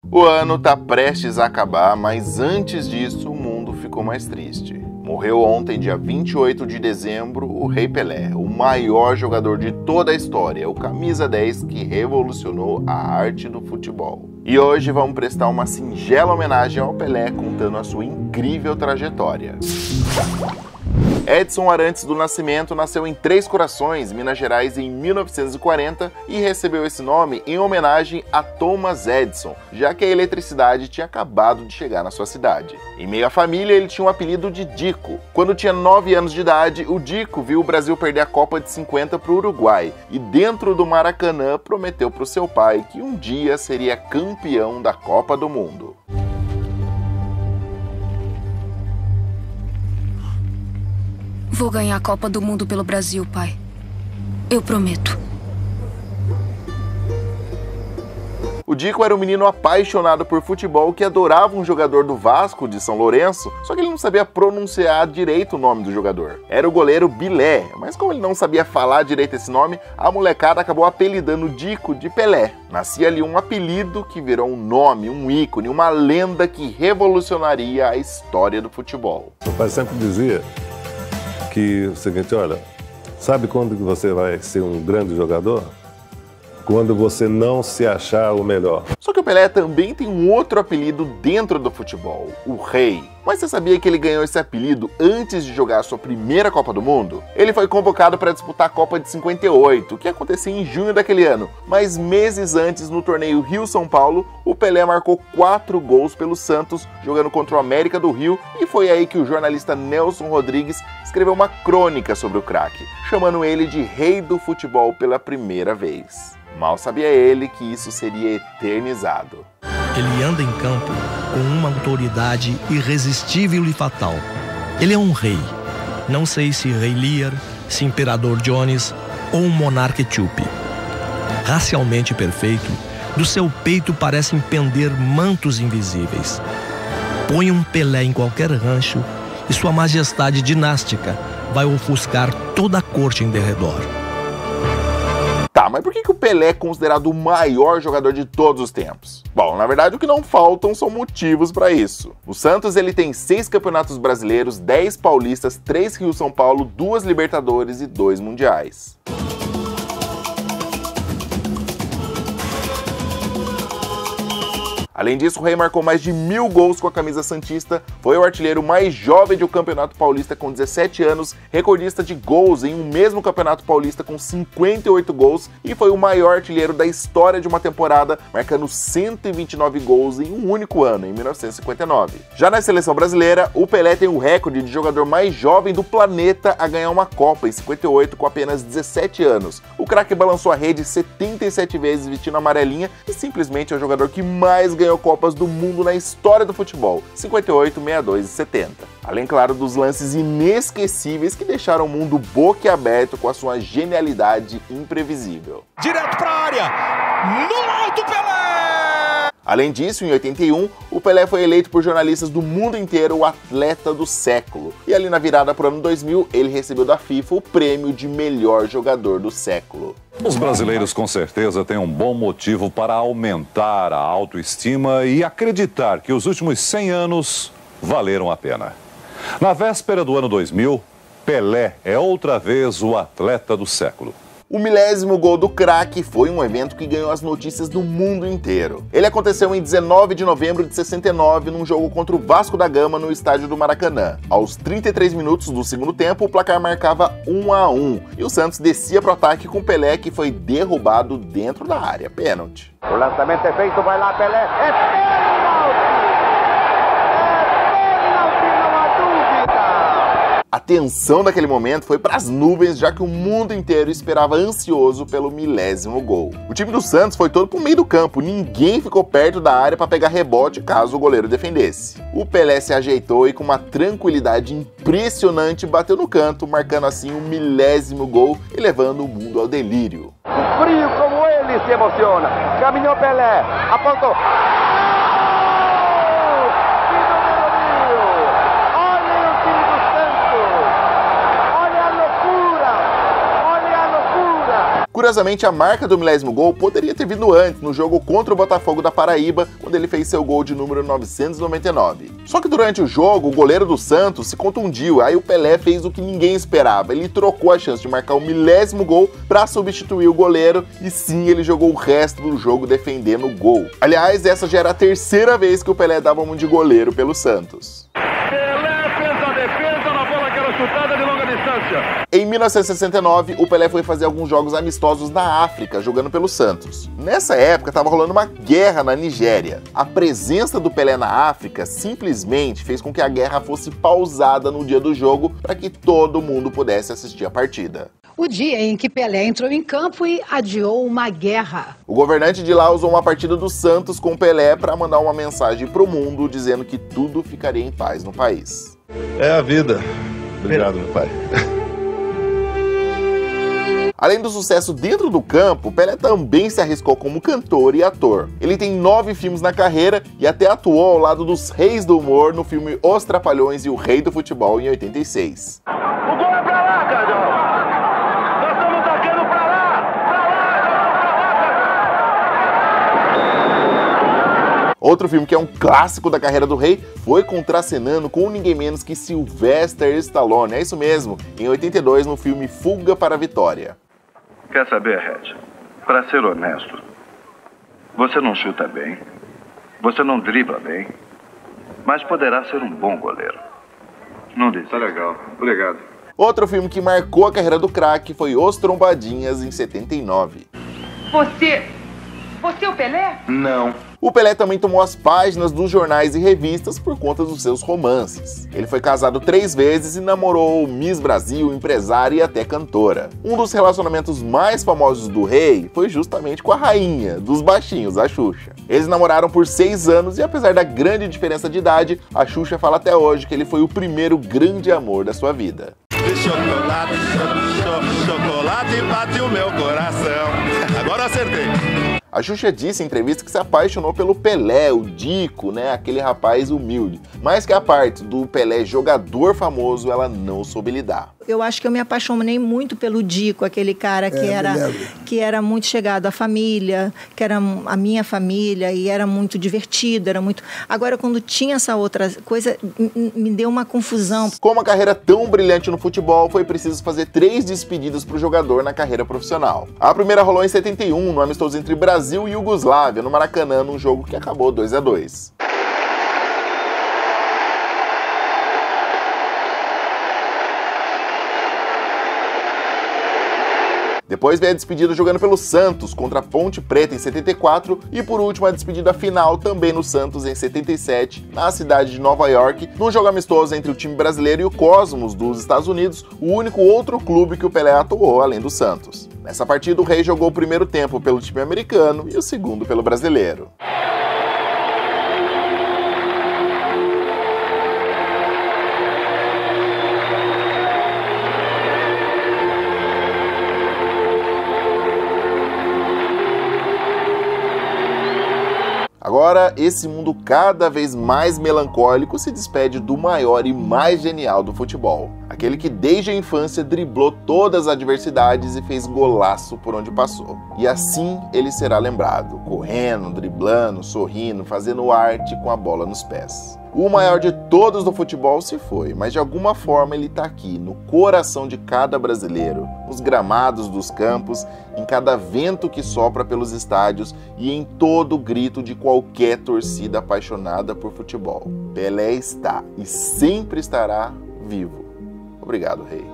O ano tá prestes a acabar, mas antes disso o mundo ficou mais triste. Morreu ontem, dia 28 de dezembro, o Rei Pelé, o maior jogador de toda a história, o camisa 10 que revolucionou a arte do futebol. E hoje vamos prestar uma singela homenagem ao Pelé, contando a sua incrível trajetória. Edson Arantes do Nascimento nasceu em Três Corações, Minas Gerais, em 1940 e recebeu esse nome em homenagem a Thomas Edison, já que a eletricidade tinha acabado de chegar na sua cidade. Em meio à família, ele tinha o apelido de Dico. Quando tinha 9 anos de idade, o Dico viu o Brasil perder a Copa de 50 para o Uruguai e, dentro do Maracanã, prometeu para o seu pai que um dia seria campeão da Copa do Mundo. Vou ganhar a Copa do Mundo pelo Brasil, pai. Eu prometo. O Dico era um menino apaixonado por futebol que adorava um jogador do Vasco de São Lourenço, só que ele não sabia pronunciar direito o nome do jogador. Era o goleiro Bilé, mas como ele não sabia falar direito esse nome, a molecada acabou apelidando o Dico de Pelé. Nascia ali um apelido que virou um nome, um ícone, uma lenda que revolucionaria a história do futebol. Meu pai sempre dizia que o seguinte, olha, sabe quando você vai ser um grande jogador? Quando você não se achar o melhor. Só que o Pelé também tem um outro apelido dentro do futebol, o Rei. Mas você sabia que ele ganhou esse apelido antes de jogar a sua primeira Copa do Mundo? Ele foi convocado para disputar a Copa de 58, que acontecia em junho daquele ano. Mas meses antes, no torneio Rio-São Paulo, o Pelé marcou 4 gols pelo Santos, jogando contra o América do Rio, e foi aí que o jornalista Nelson Rodrigues escreveu uma crônica sobre o craque, chamando ele de Rei do Futebol pela primeira vez. Mal sabia ele que isso seria eternizado. Ele anda em campo com uma autoridade irresistível e fatal. Ele é um rei. Não sei se Rei Lear, se Imperador Jones ou um monarca etíope. Racialmente perfeito, do seu peito parecem pender mantos invisíveis. Põe um Pelé em qualquer rancho e sua majestade dinástica vai ofuscar toda a corte em derredor. Tá, mas por que o Pelé é considerado o maior jogador de todos os tempos? Bom, na verdade o que não faltam são motivos para isso. O Santos ele tem 6 campeonatos brasileiros, 10 paulistas, 3 Rio-São Paulo, 2 Libertadores e 2 Mundiais. Além disso, o Rei marcou mais de 1000 gols com a camisa santista, foi o artilheiro mais jovem do Campeonato Paulista com 17 anos, recordista de gols em um mesmo Campeonato Paulista com 58 gols e foi o maior artilheiro da história de uma temporada, marcando 129 gols em um único ano, em 1959. Já na seleção brasileira, o Pelé tem o recorde de jogador mais jovem do planeta a ganhar uma Copa, em 58, com apenas 17 anos. O craque balançou a rede 77 vezes vestindo a amarelinha e simplesmente é o jogador que mais ganhou Copas do Mundo na história do futebol, 58, 62 e 70. Além, claro, dos lances inesquecíveis que deixaram o mundo boquiaberto com a sua genialidade imprevisível. Direto para a área, no alto Pelé! Além disso, em 81, o Pelé foi eleito por jornalistas do mundo inteiro o atleta do século. E ali na virada para o ano 2000, ele recebeu da FIFA o prêmio de melhor jogador do século. Os brasileiros com certeza têm um bom motivo para aumentar a autoestima e acreditar que os últimos 100 anos valeram a pena. Na véspera do ano 2000, Pelé é outra vez o atleta do século. O 1000º gol do craque foi um evento que ganhou as notícias do mundo inteiro. Ele aconteceu em 19 de novembro de 69, num jogo contra o Vasco da Gama no estádio do Maracanã. Aos 33 minutos do segundo tempo, o placar marcava 1-1 e o Santos descia para o ataque com Pelé, que foi derrubado dentro da área. Pênalti. O lançamento é feito, vai lá Pelé, é pênalti! A tensão daquele momento foi para as nuvens, já que o mundo inteiro esperava ansioso pelo 1000º gol. O time do Santos foi todo pro meio do campo, ninguém ficou perto da área para pegar rebote caso o goleiro defendesse. O Pelé se ajeitou e com uma tranquilidade impressionante bateu no canto, marcando assim o 1000º gol e levando o mundo ao delírio. O frio como ele se emociona, caminhou Pelé, apontou. Curiosamente, a marca do milésimo gol poderia ter vindo antes, no jogo contra o Botafogo da Paraíba, quando ele fez seu gol de número 999. Só que durante o jogo, o goleiro do Santos se contundiu, aí o Pelé fez o que ninguém esperava, ele trocou a chance de marcar o milésimo gol para substituir o goleiro, e sim, ele jogou o resto do jogo defendendo o gol. Aliás, essa já era a terceira vez que o Pelé dava um de goleiro pelo Santos. Pelé fez a defesa na bola que era chutada de longa distância. Em 1969, o Pelé foi fazer alguns jogos amistosos na África, jogando pelo Santos. Nessa época, estava rolando uma guerra na Nigéria. A presença do Pelé na África simplesmente fez com que a guerra fosse pausada no dia do jogo para que todo mundo pudesse assistir a partida. O dia em que Pelé entrou em campo e adiou uma guerra. O governante de lá usou uma partida do Santos com Pelé para mandar uma mensagem para o mundo dizendo que tudo ficaria em paz no país. É a vida. Obrigado, meu pai. Além do sucesso dentro do campo, Pelé também se arriscou como cantor e ator. Ele tem 9 filmes na carreira e até atuou ao lado dos reis do humor no filme Os Trapalhões e o Rei do Futebol em 86. O gol é pra lá, Cardão. Nós estamos tocando pra lá, Outro filme que é um clássico da carreira do rei foi contracenando com ninguém menos que Sylvester Stallone. É isso mesmo, em 82 no filme Fuga para a Vitória. Quer saber, Red? Pra ser honesto, você não chuta bem, você não dribla bem, mas poderá ser um bom goleiro. Não diz. Tá legal, obrigado. Outro filme que marcou a carreira do craque foi Os Trombadinhas, em 79. Você é o Pelé? Não. O Pelé também tomou as páginas dos jornais e revistas por conta dos seus romances. Ele foi casado 3 vezes e namorou Miss Brasil, empresária e até cantora. Um dos relacionamentos mais famosos do rei foi justamente com a rainha dos baixinhos, a Xuxa. Eles namoraram por 6 anos e apesar da grande diferença de idade, a Xuxa fala até hoje que ele foi o primeiro grande amor da sua vida. Chocolate bate o meu coração. Agora acertei. A Xuxa disse em entrevista que se apaixonou pelo Pelé, o Dico, né, aquele rapaz humilde, mas que a parte do Pelé jogador famoso ela não soube lidar. Eu acho que eu me apaixonei muito pelo Dico, aquele cara que era muito chegado à família, que era a minha família e era muito divertido, era muito... Agora, quando tinha essa outra coisa, me deu uma confusão. Com uma carreira tão brilhante no futebol, foi preciso fazer 3 despedidas para o jogador na carreira profissional. A primeira rolou em 71, no amistoso entre Brasil e Iugoslávia, no Maracanã, num jogo que acabou 2-2. Depois veio a despedida jogando pelo Santos contra a Ponte Preta em 74 e por último a despedida final também no Santos em 77, na cidade de Nova York, num jogo amistoso entre o time brasileiro e o Cosmos dos Estados Unidos, o único outro clube que o Pelé atuou além do Santos. Nessa partida o rei jogou o primeiro tempo pelo time americano e o segundo pelo brasileiro. Agora, esse mundo cada vez mais melancólico se despede do maior e mais genial do futebol. Aquele que desde a infância driblou todas as adversidades e fez golaço por onde passou. E assim ele será lembrado, correndo, driblando, sorrindo, fazendo arte com a bola nos pés. O maior de todos do futebol se foi, mas de alguma forma ele está aqui, no coração de cada brasileiro, nos gramados dos campos, em cada vento que sopra pelos estádios e em todo grito de qualquer torcida apaixonada por futebol. Pelé está e sempre estará vivo. Obrigado, rei.